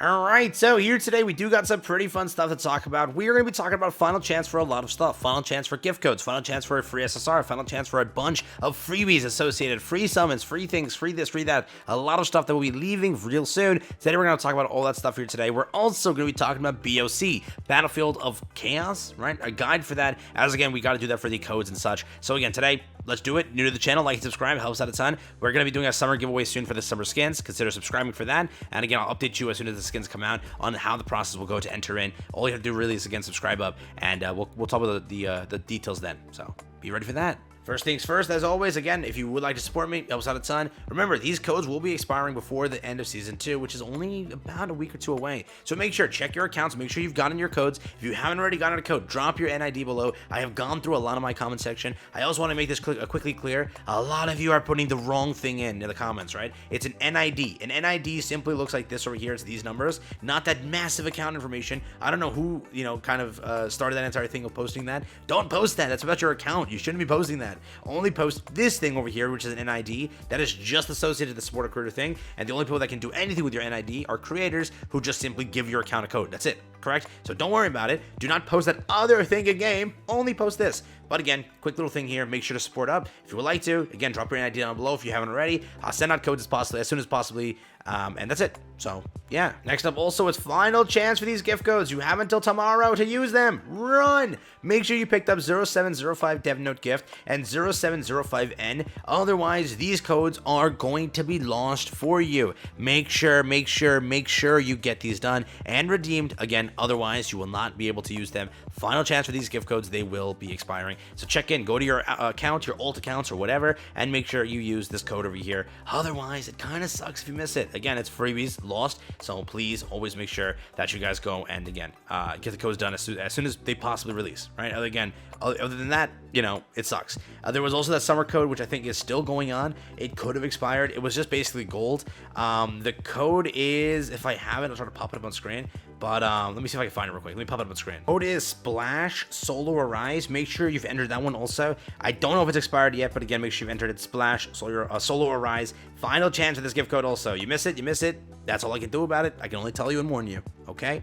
Alright, so here today we do got some pretty fun stuff to talk about. We are going to be talking about final chance for a lot of stuff. Final chance for gift codes, final chance for a free SSR, final chance for a bunch of freebies associated, free summons, free things, free this, free that. A lot of stuff that we'll be leaving real soon. Today we're going to talk about all that stuff here today. We're also going to be talking about BOC, Battlefield of Chaos, right? A guide for that, as again, we got to do that for the codes and such. So again, today, let's do it. New to the channel, like and subscribe, helps out a ton. We're going to be doing a summer giveaway soon for the summer skins. Consider subscribing for that. And again, I'll update you as soon as the skins come out on how the process will go to enter in. All you have to do really is, again, subscribe up, and we'll talk about the details then. So be ready for that. First things first, as always, again, if you would like to support me, it helps out a ton. Remember, these codes will be expiring before the end of Season 2, which is only about a week or two away. So make sure, check your accounts, make sure you've gotten your codes. If you haven't already gotten a code, drop your NID below. I have gone through a lot of my comment section. I also want to make this quickly clear. A lot of you are putting the wrong thing in the comments, right? It's an NID. An NID simply looks like this over here. It's these numbers, not that massive account information. I don't know who, kind of started that entire thing of posting that. Don't post that. That's about your account. You shouldn't be posting that. Only post this thing over here, which is an NID that is just associated to the supporter creator thing, and the only people that can do anything with your NID are creators who just simply give your account a code. That's it, correct? So don't worry about it. Do not post that other thing in game. Only post this. But again, quick little thing here, make sure to support up. If you would like to, again, drop your NID down below if you haven't already. I'll send out codes as soon as possibly, and that's it. So yeah, next up also is final chance for these gift codes. You have until tomorrow to use them. Run! Make sure you picked up 0705 Dev Note gift and 0705N. Otherwise, these codes are going to be lost for you. Make sure you get these done and redeemed. Again, otherwise you will not be able to use them. Final chance for these gift codes, they will be expiring. So check in, go to your account, your alt accounts or whatever, and make sure you use this code over here. Otherwise, it kind of sucks if you miss it. Again, it's freebies lost, so please always make sure that you guys go and again get the codes done as soon as they possibly release, right? Again, other than that, it sucks. There was also that summer code, which I think is still going on. It could have expired. It was just basically gold. The code is, if I have it, I'll try to pop it up on screen. But let me see if I can find it real quick. Let me pop it up on screen. Code is Splash Solo Arise. Make sure you've entered that one also. I don't know if it's expired yet, but again, make sure you've entered it. Splash Solo Arise. Final chance for this gift code also. You miss it, you miss it. That's all I can do about it. I can only tell you and warn you. Okay?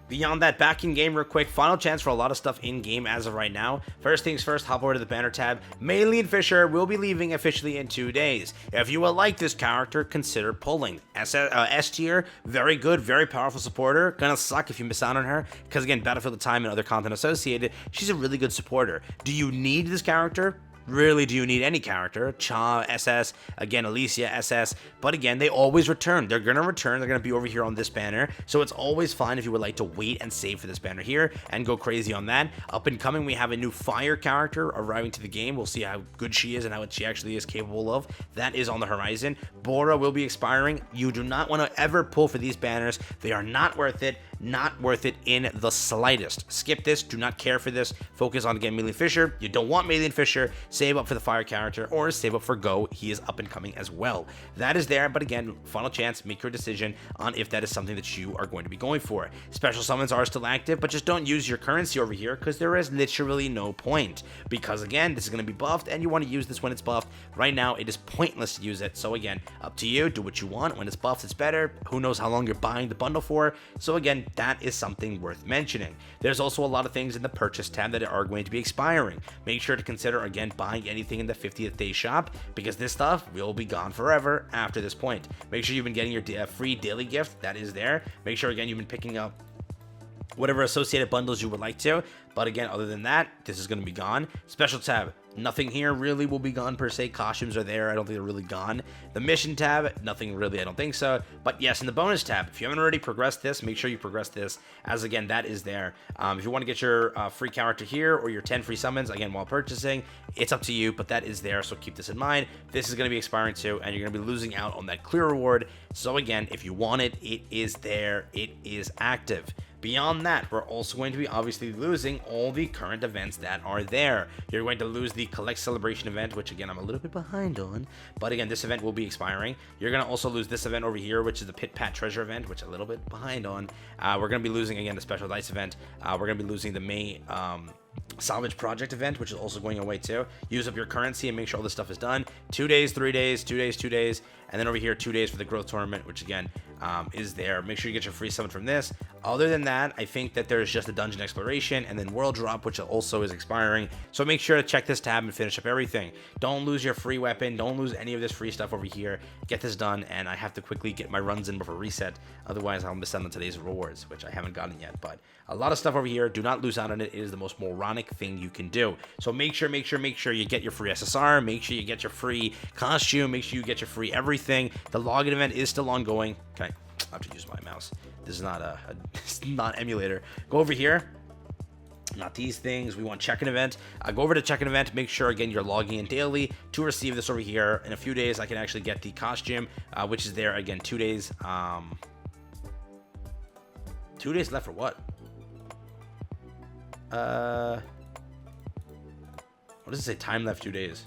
Beyond that, back in game real quick. Final chance for a lot of stuff in game as of right now. First things first, hop over to the banner tab. Maylene Fisher will be leaving officially in 2 days. If you would like this character, consider pulling. S tier, very good, very powerful supporter. Gonna suck if you miss out on her, because again, Battlefield of Time and other content associated, she's a really good supporter. Do you need this character? Really, do you need any character? Cha, SS, again, Alicia, SS, but again, they always return. They're going to return. They're going to be over here on this banner, so it's always fine if you would like to wait and save for this banner here and go crazy on that. Up and coming, we have a new fire character arriving to the game. We'll see how good she is and how she actually is capable of. That is on the horizon. Bora will be expiring. You do not want to ever pull for these banners. They are not worth it. Not worth it in the slightest. Skip this. Do not care for this. Focus on, again, Maylene Fisher. You don't want Maylene Fisher. Save up for the fire character or save up for Go. He is up and coming as well. That is there, but again, final chance. Make your decision on if that is something that you are going to be going for. Special summons are still active, but just don't use your currency over here because there is literally no point. Because again, this is going to be buffed and you want to use this when it's buffed. Right now, it is pointless to use it. So again, up to you. Do what you want. When it's buffed, it's better. Who knows how long you're buying the bundle for. So again, that is something worth mentioning. There's also a lot of things in the purchase tab that are going to be expiring. Make sure to consider, again, buying anything in the 50th day shop because this stuff will be gone forever after this point. Make sure you've been getting your free daily gift. That is there. Make sure, again, you've been picking up whatever associated bundles you would like to. But again, other than that, this is going to be gone. Special tab, nothing here really will be gone per se. Costumes are there. I don't think they're really gone. The mission tab, nothing really. I don't think so. But yes, in the bonus tab, if you haven't already progressed this, make sure you progress this, as again, that is there. If you want to get your free character here or your 10 free summons, again, while purchasing, it's up to you, but that is there. So keep this in mind. This is going to be expiring too, and you're going to be losing out on that clear reward. So again, if you want it, it is there. It is active. Beyond that, we're also going to be obviously losing all the current events that are there. You're going to lose the Collect Celebration event, which again, I'm a little bit behind on, but again, this event will be expiring. You're going to also lose this event over here, which is the Pit Pat Treasure event, which I'm a little bit behind on. We're going to be losing, again, the Special Dice event. We're going to be losing the May Salvage Project event, which is also going away too. Use up your currency and make sure all this stuff is done. 2 days, 3 days, 2 days, 2 days, And then over here, 2 days for the growth tournament, which again is there. Make sure you get your free summon from this. Other than that, I think that there's just a dungeon exploration and then world drop, which also is expiring. So make sure to check this tab and finish up everything. Don't lose your free weapon. Don't lose any of this free stuff over here. Get this done, and I have to quickly get my runs in before reset. Otherwise, I'll miss out on today's rewards, which I haven't gotten yet. But a lot of stuff over here. Do not lose out on it. It is the most moronic thing you can do. So make sure you get your free SSR. Make sure you get your free costume. Make sure you get your free everything. The login event is still ongoing. Okay, I have to use my mouse. This is not it's not emulator. Go over here. Not these things. We want check-in event. Go over to check-in event. Make sure, again, you're logging in daily to receive this over here. In a few days, I can actually get the costume, which is there, again, 2 days. 2 days left for what? What does it say? Time left 2 days.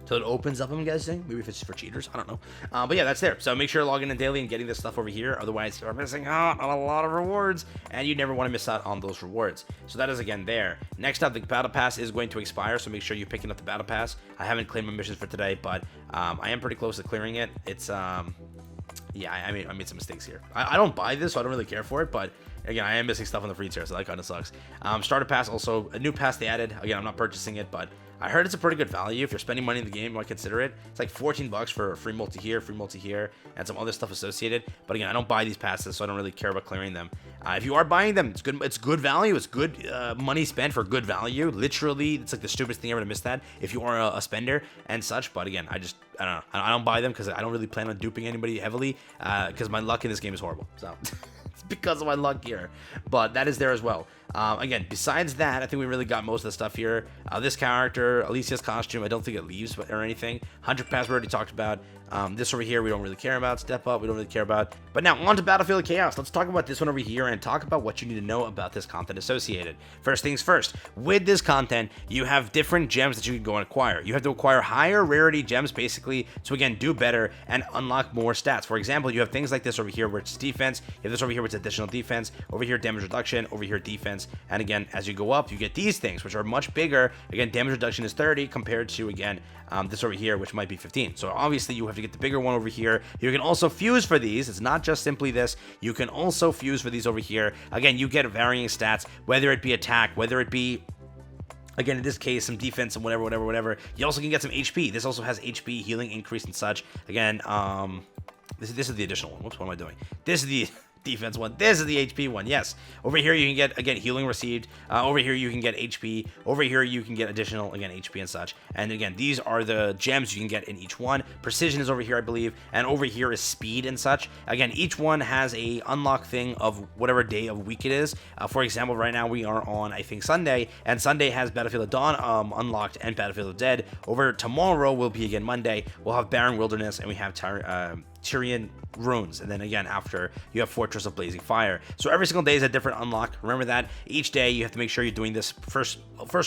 So it opens up, I'm guessing. Maybe if it's for cheaters. I don't know. But yeah, that's there. So make sure you're logging in daily and getting this stuff over here. Otherwise, you're missing out on a lot of rewards. And you never want to miss out on those rewards. So that is, again, there. Next up, the Battle Pass is going to expire. So make sure you're picking up the Battle Pass. I haven't claimed my missions for today, but I am pretty close to clearing it. It's, yeah, I made some mistakes here. I don't buy this, so I don't really care for it. But again, I am missing stuff on the free tier, so that kind of sucks. Starter Pass, also a new pass they added. Again, I'm not purchasing it, but I heard it's a pretty good value. If you're spending money in the game, you might consider it. It's like 14 bucks for free multi here, and some other stuff associated. But again, I don't buy these passes, so I don't really care about clearing them. If you are buying them, it's good. It's good value. It's good money spent for good value. Literally, it's like the stupidest thing ever to miss that if you are a spender and such. But again, I don't know. I don't buy them because I don't really plan on duping anybody heavily because my luck in this game is horrible. So it's because of my luck here. But that is there as well. Again, besides that, I think we really got most of the stuff here. This character, Alicia's costume, I don't think it leaves or anything. 100 pass we already talked about. This over here we don't really care about. Step up we don't really care about. But now on to Battlefield Chaos. Let's talk about this one over here and talk about what you need to know about this content associated. First things first, with this content, you have different gems that you can go and acquire. You have to acquire higher rarity gems basically to again do better and unlock more stats. For example, you have things like this over here where it's defense. You have this over here where it's additional defense. Over here damage reduction. Over here defense. And again, as you go up, you get these things which are much bigger. Again, damage reduction is 30 compared to again this over here, which might be 15. So obviously you have to get the bigger one over here. You can also fuse for these. It's not just simply this. You can also fuse for these over here. Again, you get varying stats, whether it be attack, whether it be, again, in this case, some defense and whatever. You also can get some HP. This also has HP, healing increase and such. Again, this is the additional one. Whoops, what am I doing? This is the defense one. This is the HP one. Yes. Over here you can get again healing received. Over here you can get HP. Over here you can get additional again HP and such. And again, these are the gems you can get in each one. Precision is over here, I believe, and over here is speed and such. Again, each one has a unlock thing of whatever day of week it is. For example, right now we are on I think Sunday, and Sunday has Battlefield of Dawn unlocked and Battlefield of Dead. Over tomorrow will be again Monday. We'll have Barren Wilderness and we have Tyrian Runes, and then again after you have Fortress of Blazing Fire. So every single day is a different unlock. Remember that each day you have to make sure you're doing this first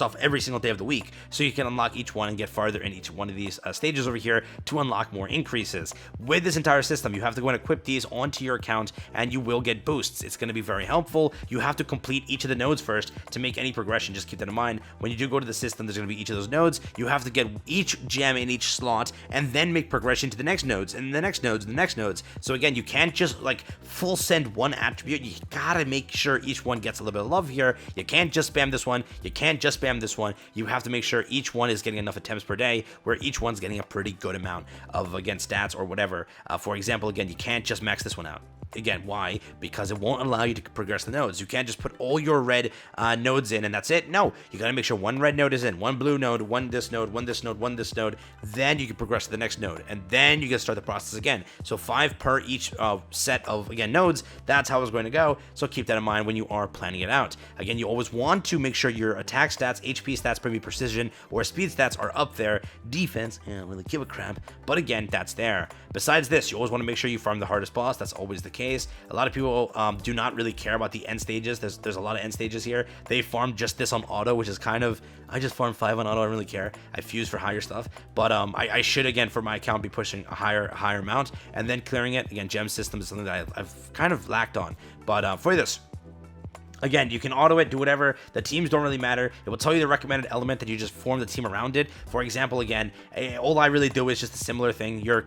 off every single day of the week, so you can unlock each one and get farther in each one of these stages over here to unlock more increases. With this entire system, you have to go and equip these onto your account, and you will get boosts. It's going to be very helpful. You have to complete each of the nodes first to make any progression. Just keep that in mind. When you do go to the system, there's going to be each of those nodes. You have to get each gem in each slot, and then make progression to the next nodes, and the next nodes, and the next nodes. So again, you can't just like full send one attribute. You gotta make sure each one gets a little bit of love here. You can't just spam this one. You can't just spam this one. You have to make sure each one is getting enough attempts per day where each one's getting a pretty good amount of again stats or whatever. For example, again, you can't just max this one out. Again, why? Because it won't allow you to progress the nodes. You can't just put all your red nodes in and that's it. No, you got to make sure one red node is in, one blue node, one this node, one this node, one this node. Then you can progress to the next node, and then you can start the process again. So 5 per each set of again nodes. That's how it's going to go. So keep that in mind when you are planning it out. Again, you always want to make sure your attack stats, HP stats, maybe precision or speed stats are up there. Defense, I don't really give a crap. But again, that's there. Besides this, you always want to make sure you farm the hardest boss. That's always the case. A lot of people do not really care about the end stages. There's a lot of end stages here. They farm just this on auto, which is kind of, I just farm 5 on auto. I don't really care. I fuse for higher stuff, but I should again for my account be pushing a higher amount and then clearing it. Again, gem system is something that I've kind of lacked on, but for this, Again, you can auto it, do whatever. The teams don't really matter. It will tell you the recommended element that you just form the team around it. For example, again, all I really do is just a similar thing. Your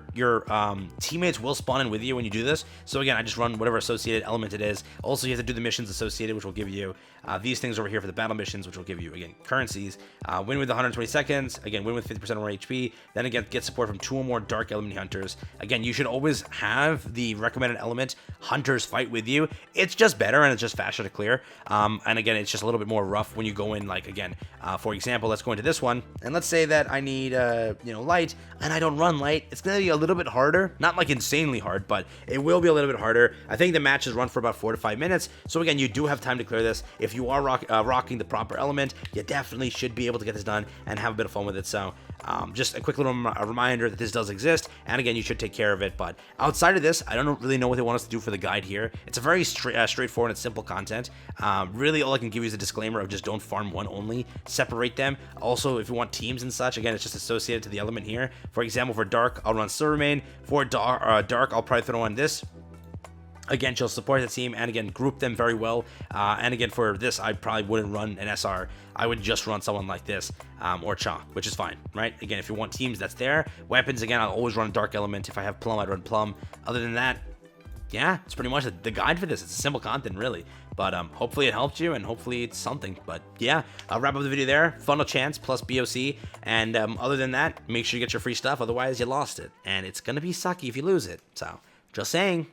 teammates will spawn in with you when you do this. So again, I just run whatever associated element it is. Also, you have to do the missions associated, which will give you these things over here for the battle missions, which will give you, again, currencies. Win with 120 seconds. Again, win with 50% more HP. Then again, get support from 2 or more dark element hunters. Again, you should always have the recommended element hunters fight with you. It's just better and it's just faster to clear. And again, it's just a little bit more rough when you go in, like, again, for example, let's go into this one, and let's say that I need, light, and I don't run light. It's going to be a little bit harder, not like insanely hard, but it will be a little bit harder. I think the matches run for about 4 to 5 minutes, so again, you do have time to clear this. If you are rocking the proper element, you definitely should be able to get this done and have a bit of fun with it. So just a quick little reminder that this does exist, and again, you should take care of it. But outside of this, I don't really know what they want us to do for the guide here. It's a very straightforward and simple content. Really, all I can give you is a disclaimer of just don't farm one only. Separate them. Also, if you want teams and such, again, it's just associated to the element here. For example, for dark, I'll run Silvermane. For dark, I'll probably throw on this. Again, she'll support the team, and again, group them very well. And again, for this, I probably wouldn't run an SR. I would just run someone like this, or Cha, which is fine, right? Again, if you want teams, that's there. Weapons, again, I'll always run Dark Element. If I have Plum, I'd run Plum. Other than that, yeah, it's pretty much the guide for this. It's a simple content, really. But hopefully it helped you, and hopefully it's something. But yeah, I'll wrap up the video there. Funnel Chance plus BOC. And other than that, make sure you get your free stuff. Otherwise, you lost it. And it's going to be sucky if you lose it. So, just saying.